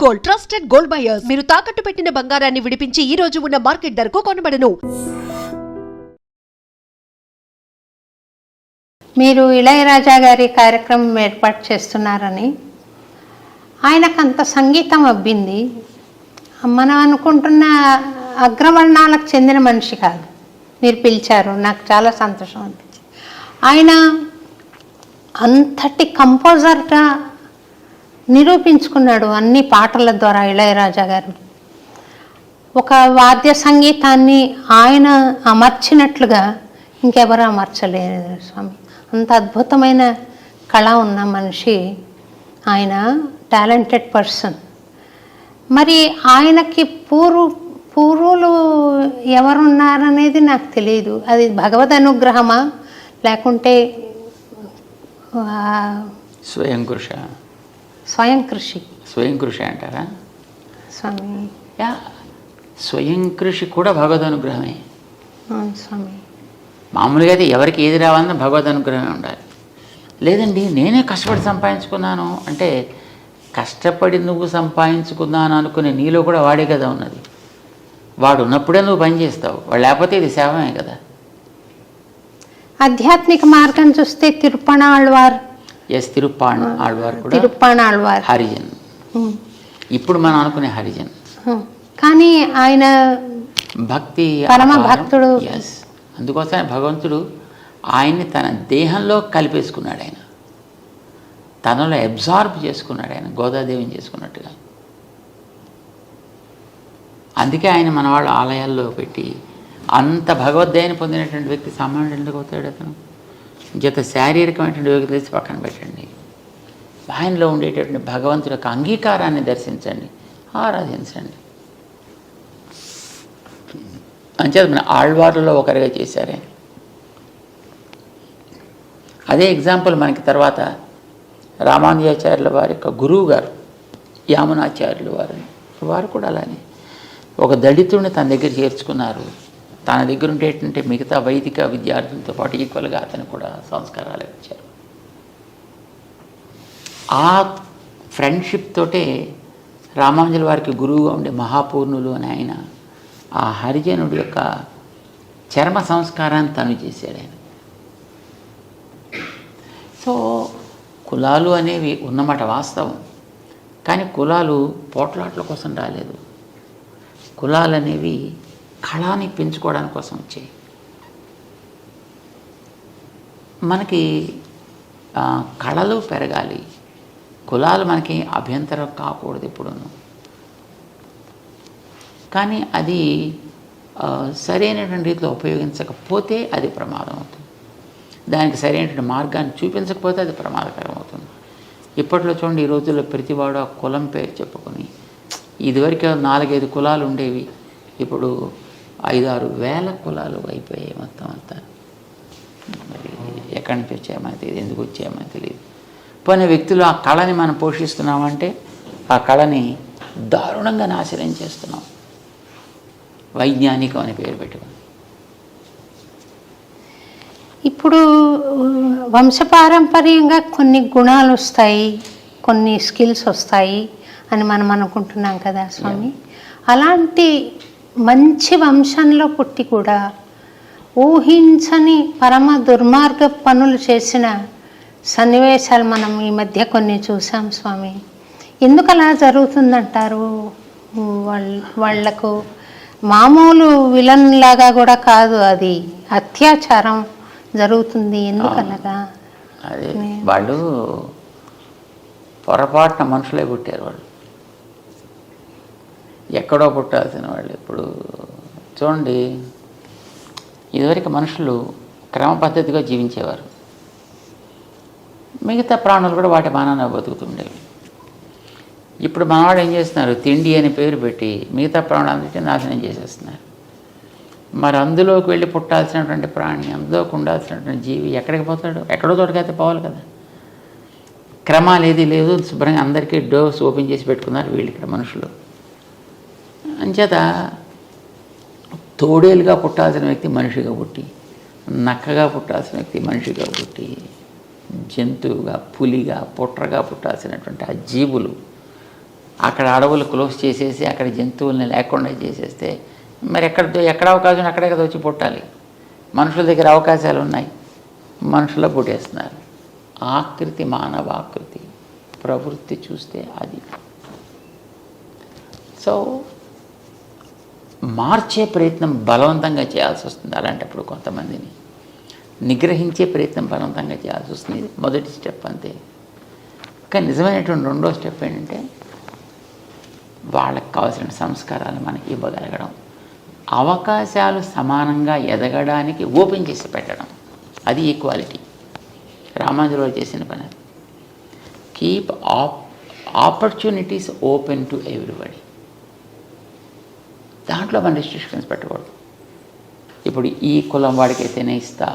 Gold, trusted gold buyers. మీరు తాకట్టు పెట్టిన బంగారాన్ని విడిపించి ఈ రోజు ఉన్న మార్కెట్ ధరకు కొనబడను. మీరు ఇళయరాజా గారి కార్యక్రమం ఏర్పాటు చేస్తున్నారని, ఆయనకు అంత సంగీతం అబ్బింది. మనం అనుకుంటున్న అగ్రవర్ణాలకు చెందిన మనిషి కాదు. మీరు పిలిచారు, నాకు చాలా సంతోషం అనిపించింది. ఆయన అంతటి కంపోజర్గా నిరూపించుకున్నాడు అన్ని పాటల ద్వారా. ఇళయరాజా గారు ఒక వాద్య సంగీతాన్ని ఆయన అమర్చినట్లుగా ఇంకెవరు అమర్చలేరు స్వామి. అంత అద్భుతమైన కళ ఉన్న మనిషి ఆయన, టాలెంటెడ్ పర్సన్. మరి ఆయనకి పూర్వులు ఎవరున్నారనేది నాకు తెలియదు. అది భగవద్ అనుగ్రహమా లేకుంటే స్వయం కృషి అంటారా స్వామి? స్వయం కృషి కూడా భగవద్ అనుగ్రహమే స్వామి. మామూలుగా అయితే ఎవరికి ఏది రావాలన్నా భగవద్ అనుగ్రహమే ఉండాలి. లేదండి నేనే కష్టపడి సంపాదించుకున్నాను అంటే, కష్టపడి నువ్వు సంపాదించుకున్నాను అనుకునే నీలో కూడా వాడే కదా ఉన్నది. వాడు ఉన్నప్పుడే నువ్వు పని చేస్తావు, వాడు లేకపోతే ఇది సేవమే కదా. ఆధ్యాత్మిక మార్గం చూస్తే తిరుప్పణాళ్వార్ కూడా హరిజన్. ఇప్పుడు మనం అనుకునే హరిజన్, కానీ ఆయన భక్తి పరమ భక్తుడు. అందుకోసమే భగవంతుడు ఆయన్ని తన దేహంలో కలిపేసుకున్నాడు. ఆయన తనలో అబ్జార్బ్ చేసుకున్నాడు. ఆయన గోదాదేవిని చేసుకున్నట్టుగా. అందుకే ఆయన మన వాళ్ళ ఆలయాల్లో పెట్టి అంత భగవద్గీతను పొందినటువంటి వ్యక్తి సామాన్యుడు ఎందుకు అవుతాడు? అతను జత శారీరకమైనటువంటి యోగ్యత తీసి పక్కన పెట్టండి. ఆయనలో ఉండేటటువంటి భగవంతుడి యొక్క అంగీకారాన్ని దర్శించండి, ఆరాధించండి. అంచేత మన ఆళ్వార్లలో ఒకరిగా చేశారే. అదే ఎగ్జాంపుల్ మనకి తర్వాత రామానుజాచార్యుల వారి యొక్క గురువు గారు యామునాచార్యులు వారు కూడా అలానే ఒక దళితుడిని తన దగ్గర చేర్చుకున్నారు. తన దగ్గర ఉండేటువంటి మిగతా వైదిక విద్యార్థులతో పాటు ఈక్వల్గా అతను కూడా సంస్కారాలు ఇచ్చారు. ఆ ఫ్రెండ్షిప్ తోటే రామానుజుల వారికి గురువుగా ఉండే మహాపూర్ణులు అని ఆయన ఆ హరిజనుడి యొక్క చర్మ సంస్కారాన్ని తను చేశాడు ఆయన. సో కులాలు అనేవి ఉన్నమాట వాస్తవం, కానీ కులాలు పోట్లాట్ల కోసం రాలేదు. కులాలు అనేవి కళని పెంచుకోవడానికి కోసం వచ్చాయి. మనకి కళలు పెరగాలి, కులాలు మనకి అభ్యంతరం కాకూడదు ఎప్పుడూ. కానీ అది సరైనటువంటి రీతిలో ఉపయోగించకపోతే అది ప్రమాదం అవుతుంది. దానికి సరైనటువంటి మార్గాన్ని చూపించకపోతే అది ప్రమాదకరం అవుతుంది. ఇప్పట్లో చూడండి, ఈ రోజుల్లో ప్రతివాడు ఆ కులం పేరు చెప్పుకొని, ఇదివరకు 4-5 కులాలు ఉండేవి, ఇప్పుడు 5-6 వేల కులాలు అయిపోయాయి మొత్తం అంతా. మరి ఎక్కడి నుంచి వచ్చాయమని తెలియదు, ఎందుకు వచ్చాయమని తెలియదు. పోయిన వ్యక్తులు ఆ కళని మనం పోషిస్తున్నామంటే ఆ కళని దారుణంగా నాశనం చేస్తున్నాం, వైజ్ఞానికం అని పేరు పెట్టుకుని. ఇప్పుడు వంశపారంపర్యంగా కొన్ని గుణాలు వస్తాయి, కొన్ని స్కిల్స్ వస్తాయి అని మనం అనుకుంటున్నాం కదా స్వామి. అలాంటి మంచి వంశంలో పుట్టి కూడా ఊహించని పరమ దుర్మార్గ పనులు చేసిన సన్నివేశాలు మనం ఈ మధ్య కొన్ని చూసాం స్వామి. ఎందుకు అలా జరుగుతుందంటారు? వాళ్లకు మామూలు విలన్ లాగా కూడా కాదు, అది అత్యాచారం జరుగుతుంది. ఎందుకు అలాగా? అదే వాళ్ళు పొరపాటున మనుషులే పుట్టారు. వాళ్ళు ఎక్కడో పుట్టాల్సిన వాళ్ళు. ఇప్పుడు చూడండి, ఇదివరకు మనుషులు క్రమ పద్ధతిగా జీవించేవారు, మిగతా ప్రాణులు కూడా వాటి మానాన బతుకుతుండేవి. ఇప్పుడు మనవాడు ఏం చేస్తున్నారు? తిండి అని పేరు పెట్టి మిగతా ప్రాణాలన్నింటినీ నాశనం చేసేస్తున్నారు. మరి అందులోకి వెళ్ళి పుట్టాల్సినటువంటి ప్రాణి, అందులోకి ఉండాల్సినటువంటి జీవి ఎక్కడికి పోతాడు? ఎక్కడో తోటకైతే పోవాలి కదా. క్రమాలు ఏది లేదు, శుభ్రంగా అందరికీ డోర్స్ ఓపెన్ చేసి పెట్టుకున్నారు వీళ్ళు ఇక్కడ మనుషులు. అంచేత తోడేలుగా పుట్టాల్సిన వ్యక్తి మనిషిగా పుట్టి, నక్కగా పుట్టాల్సిన వ్యక్తి మనిషిగా పుట్టి, జంతువుగా, పులిగా, పుట్రగా పుట్టాల్సినటువంటి ఆ జీవులు అక్కడ అడవులు క్లోజ్ చేసేసి అక్కడ జంతువుల్ని లేకుండా చేసేస్తే మరి ఎక్కడ అవకాశం అక్కడే కదా వచ్చి పుట్టాలి. మనుషుల దగ్గర అవకాశాలు ఉన్నాయి, మనుషుల్లో పుట్టేస్తున్నారు. ఆకృతి మానవాకృతి, ప్రవృత్తి చూస్తే అది. సో మార్చే ప్రయత్నం బలవంతంగా చేయాల్సి వస్తుంది. అలాంటప్పుడు కొంతమందిని నిగ్రహించే ప్రయత్నం బలవంతంగా చేయాల్సి వస్తుంది. ఇది మొదటి స్టెప్ అంతే. కానీ నిజమైనటువంటి రెండో స్టెప్ ఏంటంటే వాళ్ళకి కావాల్సిన సంస్కారాలు మనకి ఇవ్వగలగడం, అవకాశాలు సమానంగా ఎదగడానికి ఓపెన్ చేసి పెట్టడం. అది ఈక్వాలిటీ. రామాంజలో చేసిన పని. Keep opportunities open to everybody. దాంట్లో మన రిస్ట్రిక్షన్స్ పెట్టకూడదు. ఇప్పుడు ఈ కులం వాడికైతేనే ఇస్తా,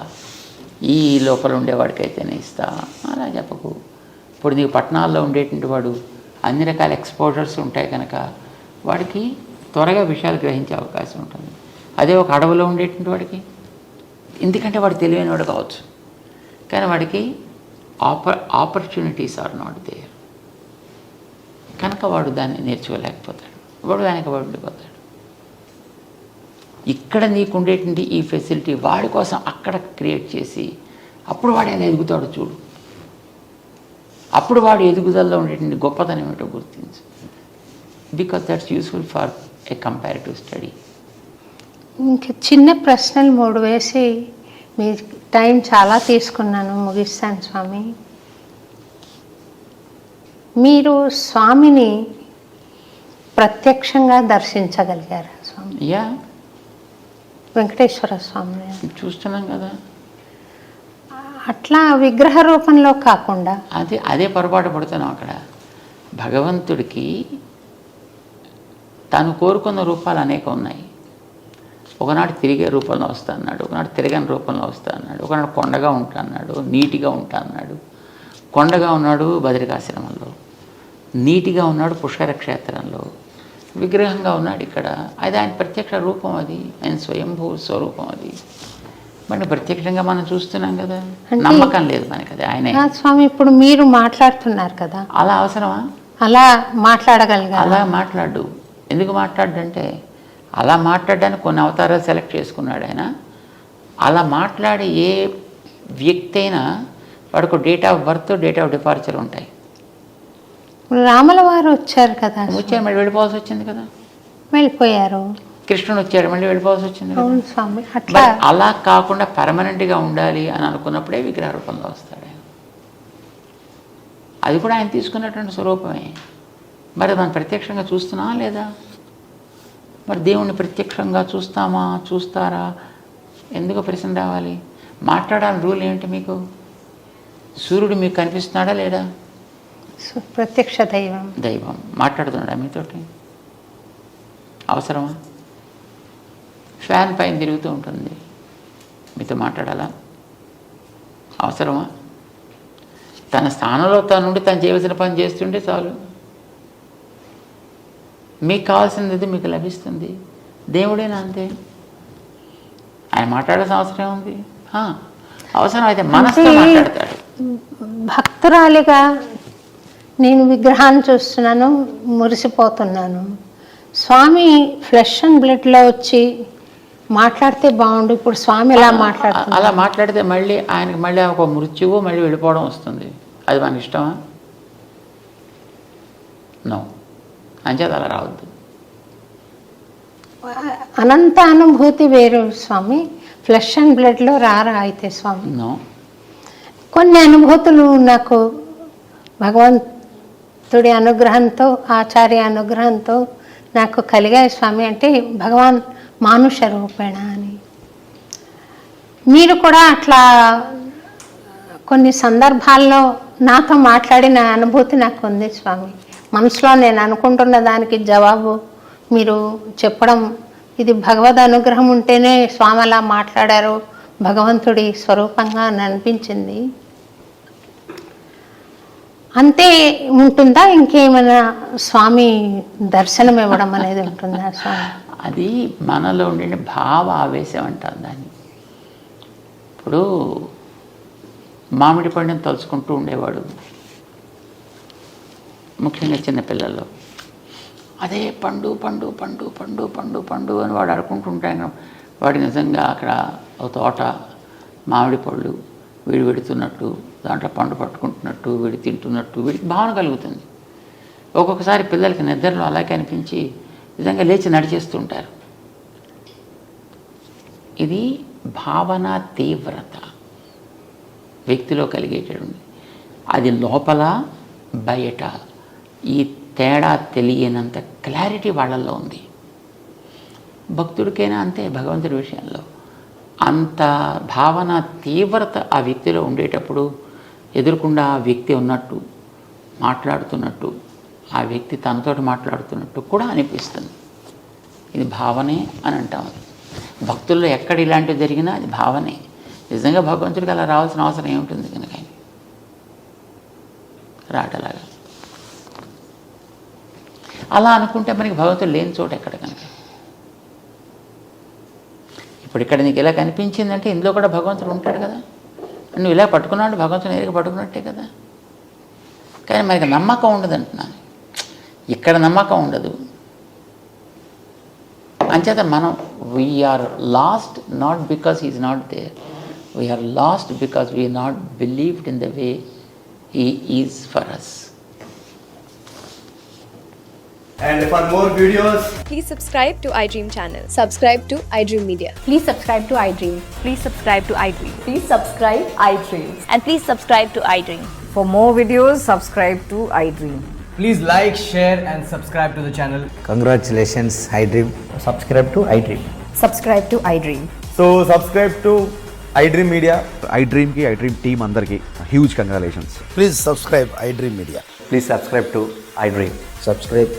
ఈ లోపల ఉండేవాడికైతేనే ఇస్తా అలా చెప్పకు. ఇప్పుడు నీకు పట్టణాల్లో ఉండేటువంటి వాడు అన్ని రకాల ఎక్స్పోజర్స్ ఉంటాయి కనుక వాడికి త్వరగా విషయాలు గ్రహించే అవకాశం ఉంటుంది. అదే ఒక అడవిలో ఉండేటువంటి వాడికి, ఎందుకంటే వాడు తెలివైన వాడు కావచ్చు, కానీ వాడికి ఆపర్చునిటీస్ ఆర్ నాట్ దేర్ కనుక వాడు దాన్ని నేర్చుకోలేకపోతాడు, వాడు దానికి ఉండిపోతాడు. ఇక్కడ నీకు ఉండేటువంటి ఈ ఫెసిలిటీ వాడి కోసం అక్కడ క్రియేట్ చేసి అప్పుడు వాడు ఎలా ఎదుగుతాడు చూడు. అప్పుడు వాడు ఎదుగుదలలో ఉండేటువంటి గొప్పతనం ఏమిటో గుర్తించు. Because that's useful for a comparative study. ఇంకా చిన్న ప్రశ్నలు 3 వేసి మీ టైం చాలా తీసుకున్నాను, ముగిస్తాను స్వామి. మీరు స్వామిని ప్రత్యక్షంగా దర్శించగలిగారా స్వామి? యా, వెంకటేశ్వర స్వామిని చూస్తున్నాం కదా. అట్లా విగ్రహ రూపంలో కాకుండా అదే పొరపాటు పడుతున్నాం. అక్కడ భగవంతుడికి తను కోరుకున్న రూపాలు అనేక ఉన్నాయి. ఒకనాడు తిరిగే రూపంలో వస్తా అన్నాడు, ఒకనాడు తిరగని రూపంలో వస్తా అన్నాడు, ఒకనాడు కొండగా ఉంటా అన్నాడు, నీటిగా ఉంటా అన్నాడు. కొండగా ఉన్నాడు బద్రికాశ్రమంలో, నీటిగా ఉన్నాడు పుష్కర క్షేత్రంలో, విగ్రహంగా ఉన్నాడు ఇక్కడ. అది ఆయన ప్రత్యక్ష రూపం, అది ఆయన స్వయంభూ స్వరూపం. అది మరి ప్రత్యక్షంగా మనం చూస్తున్నాం కదా. నమ్మకం లేదు మనకి అది ఆయనే. స్వామి ఇప్పుడు మీరు మాట్లాడుతున్నారు కదా, అలా అవసరమా? అలా మాట్లాడగలిగారు? అలా మాట్లాడు. ఎందుకు మాట్లాడంటే అలా మాట్లాడడానికి కొన్ని అవతారాలు సెలెక్ట్ చేసుకున్నాడు ఆయన. అలా మాట్లాడే ఏ వ్యక్తి అయినా వాడికి date of birth, date of departure ఉంటాయి. రాముల వారు వచ్చారు కదా, వచ్చారు మళ్ళీ వెళ్ళిపోవాల్సి వచ్చింది కదా, వెళ్ళిపోయారు. కృష్ణుడు వచ్చాడు మళ్ళీ వెళ్ళిపోవాల్సి వచ్చింది కదా. అవును స్వామి. అట్లా అలా కాకుండా పర్మనెంట్గా ఉండాలి అని అనుకున్నప్పుడే విగ్రహ రూపంలో వస్తాడు ఆయన. అది కూడా ఆయన తీసుకున్నటువంటి స్వరూపమే. మరి మనం ప్రత్యక్షంగా చూస్తున్నామా లేదా? మరి దేవుణ్ణి ప్రత్యక్షంగా చూస్తారా? ఎందుకు ప్రశ్న రావాలి? మాట్లాడాలని రూల్ ఏమిటి మీకు? సూర్యుడు మీకు కనిపిస్తున్నాడా లేడా? ప్రత్యక్ష దైవం మాట్లాడుతున్నాడా మీతోటి? అవసరమా? ఫ్యాన్ పైన తిరుగుతూ ఉంటుంది, మీతో మాట్లాడాలా? అవసరమా? తన స్థానంలో తనుండి తను చేయవలసిన పని చేస్తుంటే చాలు. మీకు కావాల్సింది మీకు లభిస్తుంది. దేవుడేనా అంతే. ఆయన మాట్లాడాల్సిన అవసరం ఉంది? అవసరం అయితే మనసుతో మాట్లాడతాడు. భక్తురాలిగా నేను విగ్రహాన్ని చూస్తున్నాను, మురిసిపోతున్నాను. స్వామి ఫ్లెష్ అండ్ బ్లడ్లో వచ్చి మాట్లాడితే బాగుండు. ఇప్పుడు స్వామి ఎలా మాట్లాడుతున్నారు? అలా మాట్లాడితే మళ్ళీ ఆయనకి మళ్ళీ ఒక మృత్యువు, మళ్ళీ వెళ్ళిపోవడం వస్తుంది. అది మనకి ఇష్టమా? నో. అంచేది అలా రావద్దు. అనంత అనుభూతి వేరు స్వామి, ఫ్లెష్ అండ్ బ్లడ్లో రారా అయితే స్వామి? నో. కొన్ని అనుభూతులు నాకు భగవంతుడి అనుగ్రహంతో, ఆచార్య అనుగ్రహంతో నాకు కలిగాయి స్వామి. అంటే భగవాన్ మానుష రూపేణ అని. మీరు కూడా అట్లా కొన్ని సందర్భాల్లో నాతో మాట్లాడిన అనుభూతి నాకు ఉంది స్వామి. మనసులో నేను అనుకుంటున్న దానికి జవాబు మీరు చెప్పడం, ఇది భగవద్ అనుగ్రహం ఉంటేనే స్వామి అలా మాట్లాడారు, భగవంతుడి స్వరూపంగా అని అనిపించింది. అంతే ఉంటుందా? ఇంకేమైనా స్వామి దర్శనం ఇవ్వడం అనేది ఉంటుందా స్వామి? అది మనలో ఉండే భావ ఆవేశం అంటారు దాన్ని. ఇప్పుడు మామిడి పండుని తలుచుకుంటూ ఉండేవాడు, ముఖ్యంగా చిన్నపిల్లల్లో. అదే పండు పండు పండు పండు పండు పండు అని వాడు అనుకుంటుంటాను. వాడు నిజంగా అక్కడ ఒక తోట మామిడి పళ్ళు వీడు పెడుతున్నట్టు, దాంట్లో పండు పట్టుకుంటున్నట్టు, వీడు తింటున్నట్టు వీడికి భావన కలుగుతుంది. ఒక్కొక్కసారి పిల్లలకి నిద్రలో అలాగే అనిపించి నిజంగా లేచి నడిచేస్తుంటారు. ఇది భావన తీవ్రత వ్యక్తిలో కలిగేటటువంటి, అది లోపల బయట ఈ తేడా తెలియనంత క్లారిటీ వాళ్ళల్లో ఉంది. భక్తుడికైనా అంతే, భగవంతుడి విషయంలో అంత భావన తీవ్రత ఆ వ్యక్తిలో ఉండేటప్పుడు ఎదురుకుండా ఆ వ్యక్తి ఉన్నట్టు, మాట్లాడుతున్నట్టు, ఆ వ్యక్తి తనతోటి మాట్లాడుతున్నట్టు కూడా అనిపిస్తుంది. ఇది భావనే అని అంటాం. భక్తుల్లో ఎక్కడ ఇలాంటివి జరిగినా అది భావనే. నిజంగా భగవంతుడికి అలా రావాల్సిన అవసరం ఏముంటుంది కనుక రాటలాగా అలా అనుకుంటే మనకి భగవంతుడు లేని చోట ఎక్కడ కనుక. ఇప్పుడు ఇక్కడ నీకు ఇలా కనిపించిందంటే ఇందులో కూడా భగవంతుడు ఉంటాడు కదా. నువ్వు ఇలా పట్టుకున్నాడు భగవంతుని నేరుగా పట్టుకున్నట్టే కదా. కానీ మనకి నమ్మకం ఉండదు అంటున్నాను. ఇక్కడ నమ్మకం ఉండదు. అంచేత మనం we're lost not because he's not there, we're lost because we not believed in the way he is for us. And for more videos, Please subscribe to iDream channel. Subscribe to iDream Media. Please subscribe to iDream. Please subscribe to iDream. Please subscribe iDream. And please subscribe to iDream. For more videos, subscribe to iDream. please like, share and subscribe to the channel. Congratulations, iDream. Subscribe to iDream. Subscribe to iDream. So subscribe to iDream Media. iDream की iDream team अंदर की huge congratulations. Please subscribe iDream Media. Please subscribe to iDream. Subscribe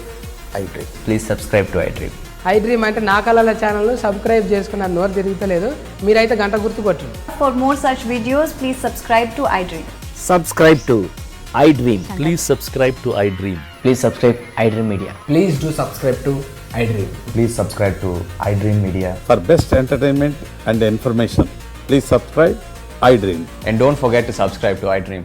iDream. Please subscribe to iDream. iDream అంటే నా కళల ఛానల్ను subscribe చేసుకున్నారు. నోరు తిరుగుతలేదు, మీరైతే గంట గుర్తు కొట్టండి. For more such videos, please subscribe to iDream. Subscribe to iDream. Please subscribe to iDream. Please subscribe iDream Media. Please do subscribe to iDream. Please subscribe to iDream Media. For best entertainment and information, please subscribe iDream. And don't forget to subscribe to iDream.